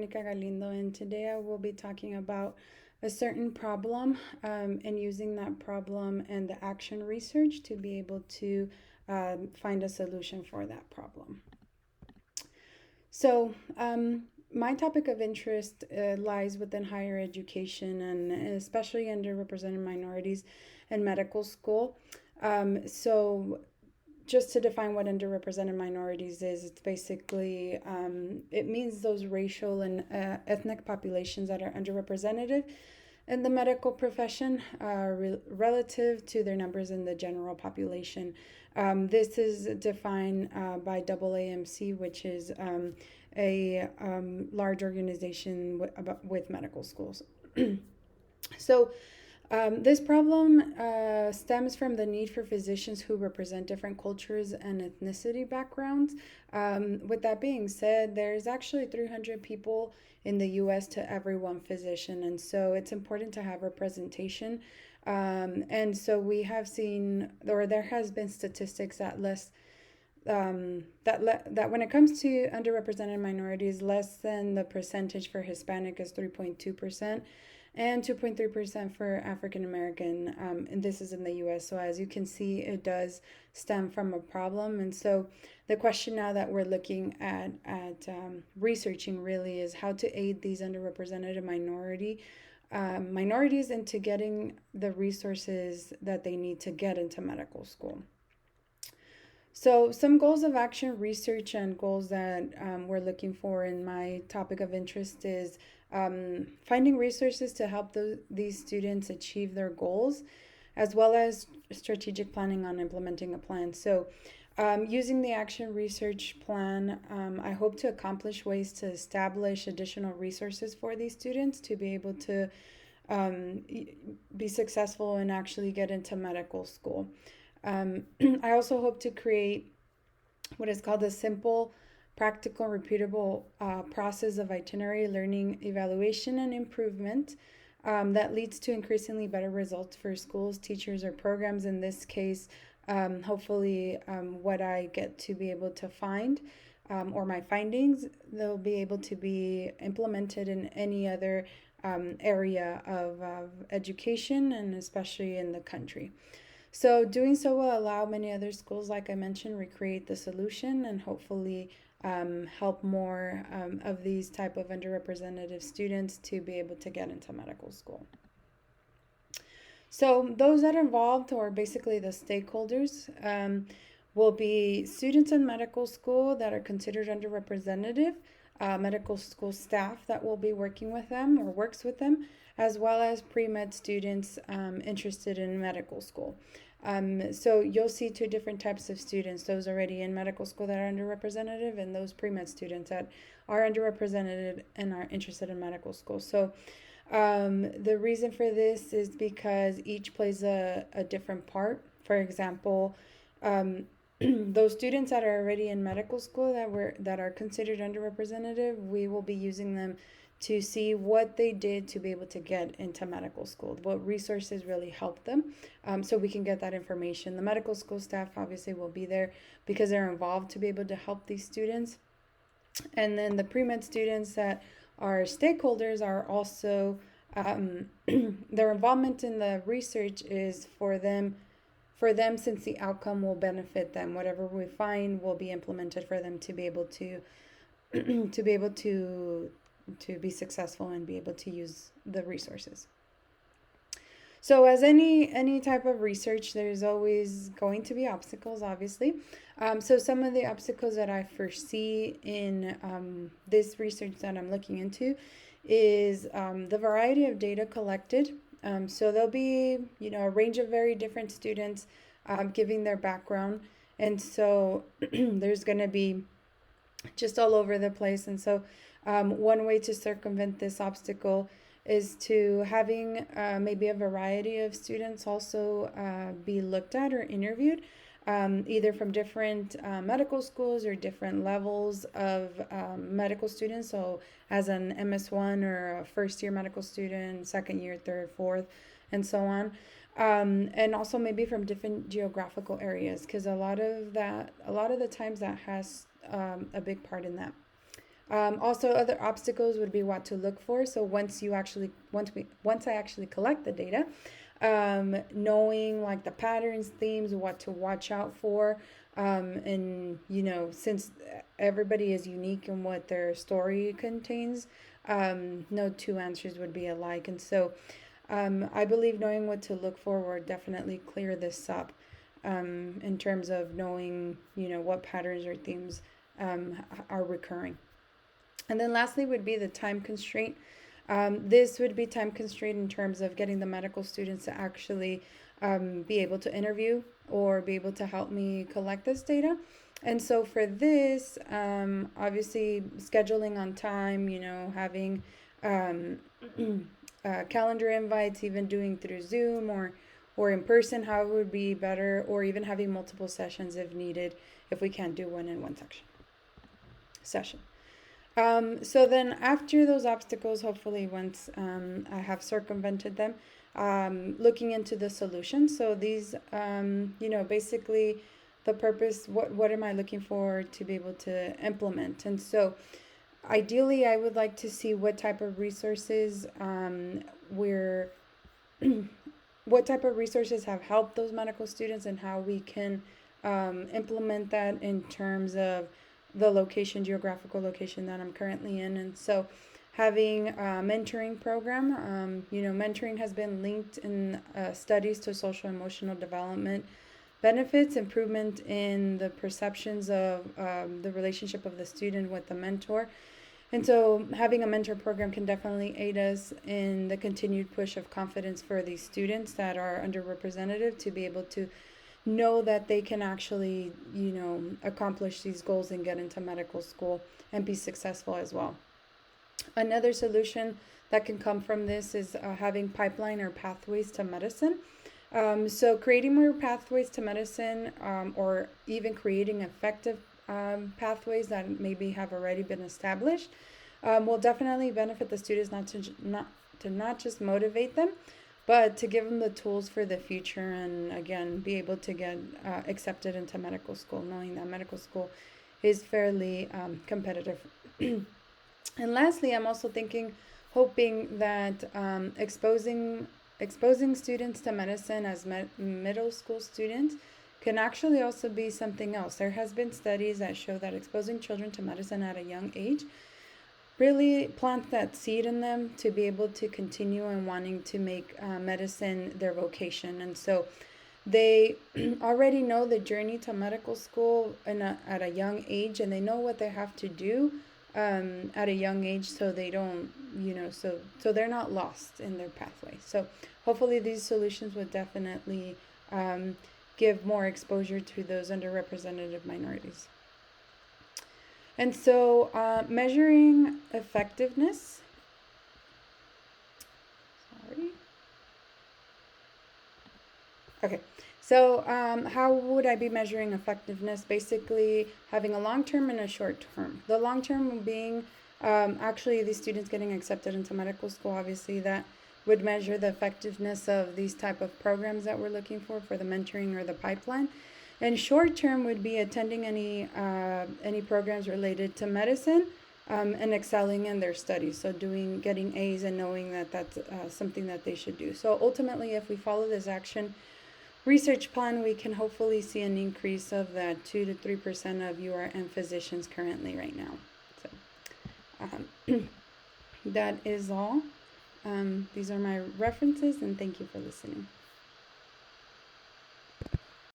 Monica Galindo, and today I will be talking about a certain problem and using that problem and the action research to be able to find a solution for that problem. So, my topic of interest lies within higher education and especially underrepresented minorities in medical school. So, just to define what underrepresented minorities is, it's basically it means those racial and ethnic populations that are underrepresented in the medical profession relative to their numbers in the general population. This is defined by AAMC, which is a large organization with medical schools. So, this problem stems from the need for physicians who represent different cultures and ethnicity backgrounds. With that being said, there's actually 300 people in the US to every one physician, and so it's important to have representation. And so we have seen, or there has been statistics that that when it comes to underrepresented minorities, less than the percentage for Hispanic is 3.2% and 2.3% for African American. And this is in the US. So, as you can see, it does stem from a problem. And so, the question now that we're looking at researching really is how to aid these underrepresented minorities into getting the resources that they need to get into medical school. So, some goals of action research and goals that we're looking for in my topic of interest is finding resources to help these students achieve their goals, as well as strategic planning on implementing a plan. So, using the action research plan, I hope to accomplish ways to establish additional resources for these students to be able to be successful and actually get into medical school. I also hope to create what is called a simple, practical, repeatable process of itinerary learning, evaluation, and improvement that leads to increasingly better results for schools, teachers, or programs. In this case, hopefully, what I get to be able to find or my findings, they'll be able to be implemented in any other area of education and especially in the country. So, doing so will allow many other schools, like I mentioned, recreate the solution and hopefully help more of these type of underrepresented students to be able to get into medical school. So, those that are involved, or basically the stakeholders, will be students in medical school that are considered underrepresented, medical school staff that will be working with them or works with them, as well as pre-med students interested in medical school. So you'll see two different types of students, those already in medical school that are underrepresented and those pre-med students that are underrepresented and are interested in medical school. So the reason for this is because each plays a different part. For example, those students that are already in medical school that are considered underrepresented, we will be using them to see what they did to be able to get into medical school, what resources really helped them, so we can get that information. The medical school staff obviously will be there because they're involved to be able to help these students. And then the pre-med students that are stakeholders are also, their involvement in the research is for them since the outcome will benefit them. Whatever we find will be implemented for them to be able to to be successful and be able to use the resources. So, as any type of research, there's always going to be obstacles, obviously. So some of the obstacles that I foresee in this research that I'm looking into is the variety of data collected. So there'll be, a range of very different students giving their background. And so there's going to be just all over the place. And so one way to circumvent this obstacle is to having maybe a variety of students also be looked at or interviewed, either from different medical schools or different levels of medical students. So as an MS1 or a first year medical student, second year, third, fourth, and so on. And also maybe from different geographical areas, because a lot of the times that has a big part in that. Also, other obstacles would be what to look for. So once I actually collect the data, knowing like the patterns, themes, what to watch out for, and since everybody is unique in what their story contains, no two answers would be alike, and so I believe knowing what to look for will definitely clear this up, in terms of knowing what patterns or themes are recurring. And then lastly would be the time constraint. This would be time constraint in terms of getting the medical students to actually be able to interview or be able to help me collect this data. And so for this, obviously scheduling on time, having um, calendar invites, even doing through Zoom or in person, how it would be better, or even having multiple sessions if needed, if we can't do one in one session. So then after those obstacles, hopefully once I have circumvented them, looking into the solution. So these, basically the purpose, what am I looking for to be able to implement? And so ideally, I would like to see what type of resources we're what type of resources have helped those medical students and how we can implement that in terms of the geographical location that I'm currently in. And so having a mentoring program, mentoring has been linked in studies to social emotional development benefits, improvement in the perceptions of the relationship of the student with the mentor. And so having a mentor program can definitely aid us in the continued push of confidence for these students that are underrepresented to be able to know that they can actually, accomplish these goals and get into medical school and be successful as well. Another solution that can come from this is having pipeline or pathways to medicine. So creating more pathways to medicine, or even creating effective pathways that maybe have already been established, will definitely benefit the students, not just motivate them, but to give them the tools for the future, and again be able to get accepted into medical school, knowing that medical school is fairly competitive. And lastly, I'm also hoping that exposing students to medicine as middle school students can actually also be something else. There has been studies that show that exposing children to medicine at a young age really plants that seed in them to be able to continue and wanting to make medicine their vocation. And so they already know the journey to medical school at a young age, and they know what they have to do at a young age, so they don't, so they're not lost in their pathway. So hopefully these solutions would definitely give more exposure to those underrepresented minorities. And so measuring effectiveness. Sorry. Okay. So how would I be measuring effectiveness? Basically having a long-term and a short-term. The long-term being actually these students getting accepted into medical school. Obviously that would measure the effectiveness of these type of programs that we're looking for the mentoring or the pipeline. And short-term would be attending any programs related to medicine and excelling in their studies. So getting A's and knowing that that's something that they should do. So ultimately, if we follow this action research plan, we can hopefully see an increase of that 2 to 3% of URM physicians currently right now. So that is all. These are my references, and thank you for listening.